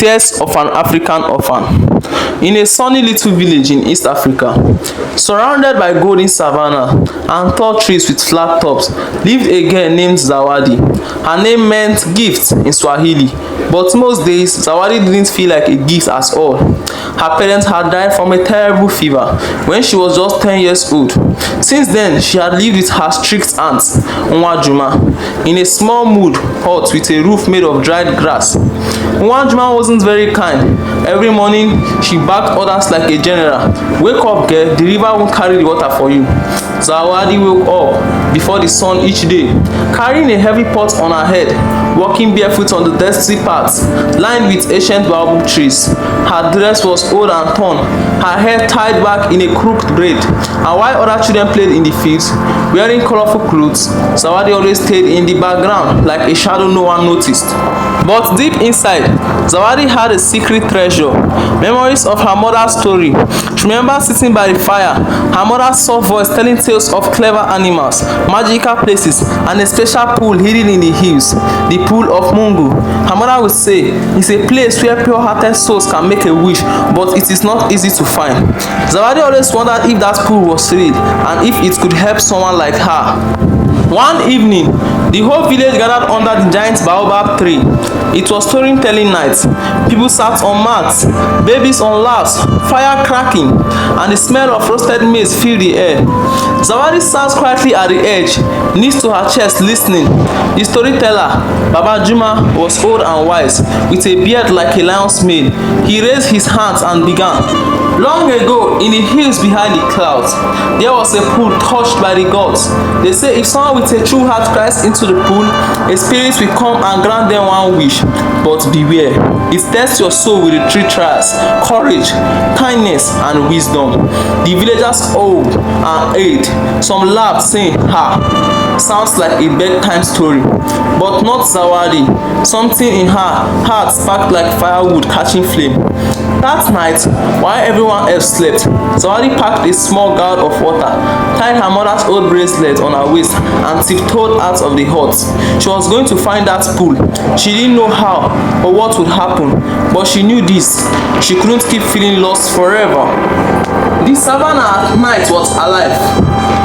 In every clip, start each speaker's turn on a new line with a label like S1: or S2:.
S1: Tears of an African Orphan. In a sunny little village in East Africa, surrounded by golden savanna and tall trees with flat tops, lived a girl named Zawadi. Her name meant gift in Swahili, but most days Zawadi didn't feel like a gift at all. Her parents had died from a terrible fever when she was just 10 years old. Since then, she had lived with her strict aunt, Juma, in a small mud hut with a roof made of dried grass. Juma wasn't very kind. Every morning, she backed orders like a general. Wake up, girl, the river won't carry the water for you. Zawadi woke up before the sun each day, carrying a heavy pot on her head, walking barefoot on the dusty paths lined with ancient bamboo trees. Her dress was old and torn, her hair tied back in a crooked braid, and while other children played in the fields, wearing colorful clothes, Zawadi always stayed in the background like a shadow no one noticed. But deep inside, Zawadi had a secret treasure, memories of her mother's story. She remembered sitting by the fire, her mother's soft voice telling tales of clever animals, magical places, and a special pool hidden in the hills, the pool of Mungu. Her mother would say, it's a place where pure-hearted souls can make a wish, but it is not easy to find. Zawadi always wondered if that pool was real, and if it could help someone like her. One evening, the whole village gathered under the giant baobab tree. It was storytelling night. People sat on mats, babies on laps, fire cracking, and the smell of roasted maize filled the air. Zawadi sat quietly at the edge, knees to her chest, listening. The storyteller, Baba Juma, was old and wise, with a beard like a lion's mane. He raised his hands and began. Long ago, in the hills behind the clouds, there was a pool touched by the gods. They say if someone with a true heart cries into the pool, a spirit will come and grant them one wish. But beware, it tests your soul with the three trials: courage, kindness, and wisdom. The villagers owed and ate. Some laughed, saying, "Ha! Sounds like a bedtime story." But not Zawadi. Something in her heart sparked like firewood catching flame. That night, while everyone else slept, Zawadi packed a small gourd of water, tied her mother's old bracelet on her waist, and tiptoed out of the hut. She was going to find that pool. She didn't know how or what would happen, but she knew this: she couldn't keep feeling lost forever. The savannah at night was alive.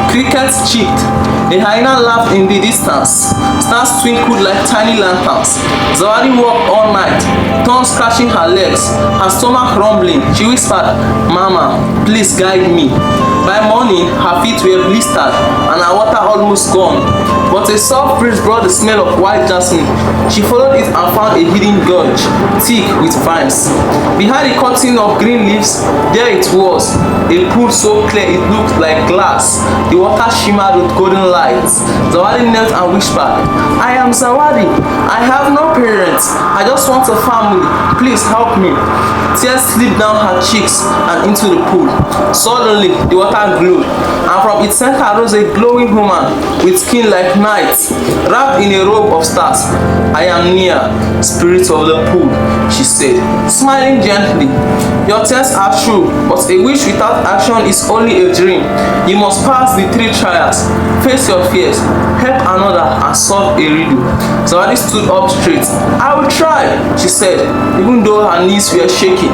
S1: Crickets chirped. A hyena laughed in the distance. Stars twinkled like tiny lanterns. Zawadi walked all night, tongue scratching her legs, her stomach rumbling. She whispered, "Mama, please guide me." By morning, her feet were blistered and her water almost gone. But a soft breeze brought the smell of white jasmine. She followed it and found a hidden gorge, thick with vines. Behind a curtain of green leaves, there it was, a pool so clear it looked like glass. The water shimmered with golden lights. Zawadi knelt and whispered, "I am Zawadi. I have no parents. I just want a family. Please help me." Tears slipped down her cheeks and into the pool. Suddenly, the water glowed, and from its center rose a glowing woman with skin like night, wrapped in a robe of stars. "I am near, spirit of the pool," she said, smiling gently. "Your tears are true, but a wish without action is only a dream. You must pass the three trials, face your fears, help another, and solve a riddle." Zawadi stood up straight. "I will try," she said, even though her knees were shaking.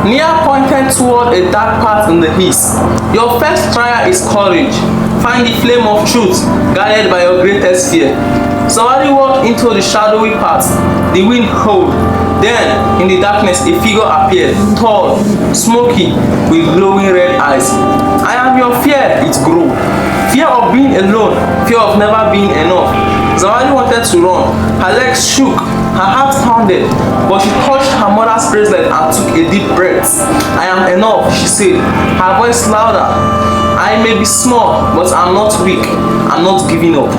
S1: Nia pointed toward a dark path in the east. "Your first trial is courage. Find the flame of truth, guided by your greatest fear." Zawadi walked into the shadowy path. The wind howled. Then, in the darkness, a figure appeared, tall, smoky, with glowing red eyes. "I am your fear," it growled. Fear of being alone, fear of never being enough. Zawadi wanted to run. Her legs shook, her heart pounded, but she touched her mother's bracelet and took a deep breath. "I am enough," she said, her voice louder. "I may be small, but I'm not weak. I'm not giving up."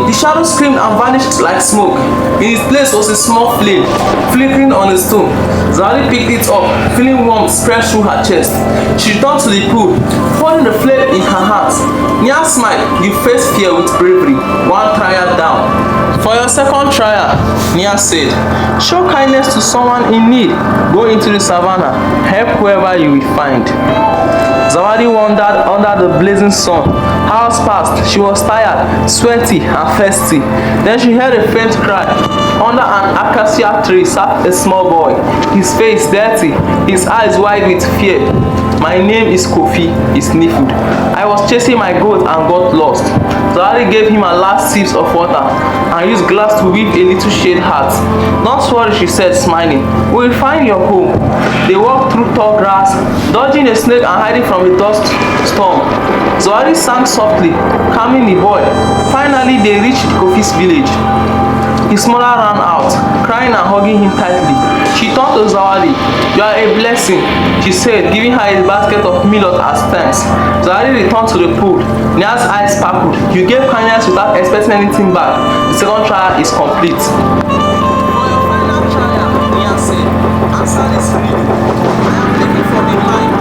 S1: The shadow screamed and vanished like smoke. In its place was a small flame, flickering on a stone. Zawadi picked it up, feeling warmth spread through her chest. She returned to the pool, holding the flame in her hands. Nia smiled. "You face fear with bravery, one trial down." "For your second trial," Nia said, "show kindness to someone in need. Go into the savannah, help whoever you will find." Zawadi wandered under the blazing sun, Hours passed. She was tired, sweaty, and thirsty. Then she heard a faint cry. Under an acacia tree sat a small boy, his face dirty, his eyes wide with fear. "My name is Kofi," he sniffled. "I was chasing my goat and got lost." Zawadi gave him a last sip of water and used glass to weave a little shade hat. "Don't worry," she said, smiling. "We'll find your home." They walked through tall grass, dodging a snake and hiding from a dust storm. Zawadi sang softly, calming the boy. Finally, they reached Kofi's village. His mother ran out, crying and hugging him tightly. She turned to Zawadi. "You are a blessing," she said, giving her a basket of millet as thanks. Zawadi returned to the pool. Nia's eyes sparkled. "You gave kindness without expecting anything back. The second trial is complete." "For your final trial," Nia said, "answer this riddle. I am taking from the line,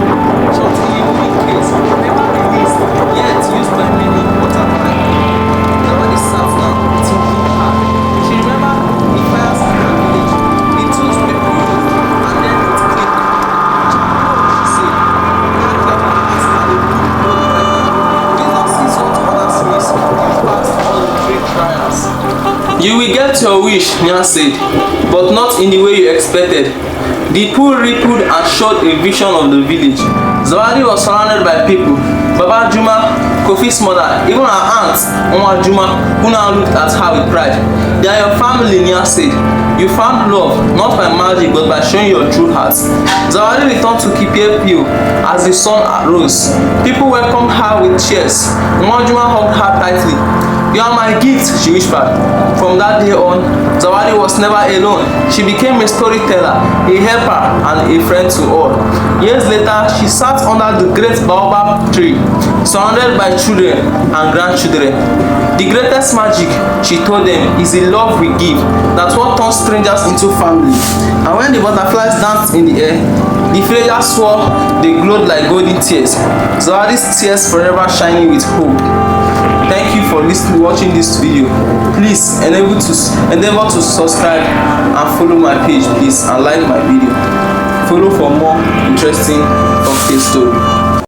S1: short in a moving case, never released, yet used by many important times." Zawadi sat down, thinking hard. She remembered the fires in her village, the tools people used, and then it clicked. She said, "God help her as I dey put blood right now. Jesus sees what others miss, he passed all the great trials." "You will get your wish," Nia said, "but not in the way you expected." The pool rippled and showed a vision of the village. Zawadi was surrounded by people. Baba Juma, Kofi's mother, even her aunt, Oma Juma, who now looked at her with pride. "They are your family," Nia said. "You found love, not by magic, but by showing your true heart." Zawadi returned to Kipiepio as the sun rose. People welcomed her with cheers. Oma Juma hugged her tightly. "You are my gift," she whispered. From that day on, Zawadi was never alone. She became a storyteller, a helper, and a friend to all. Years later, she sat under the great baobab tree, surrounded by children and grandchildren. The greatest magic, she told them, is the love we give. That's what turns strangers into family. And when the butterflies danced in the air, the villagers swore they glowed like golden tears. Zawadi's tears forever shining with hope. Thank you for watching this video. Please endeavor to subscribe and follow my page, please, and like my video. Follow for more interesting folktale story.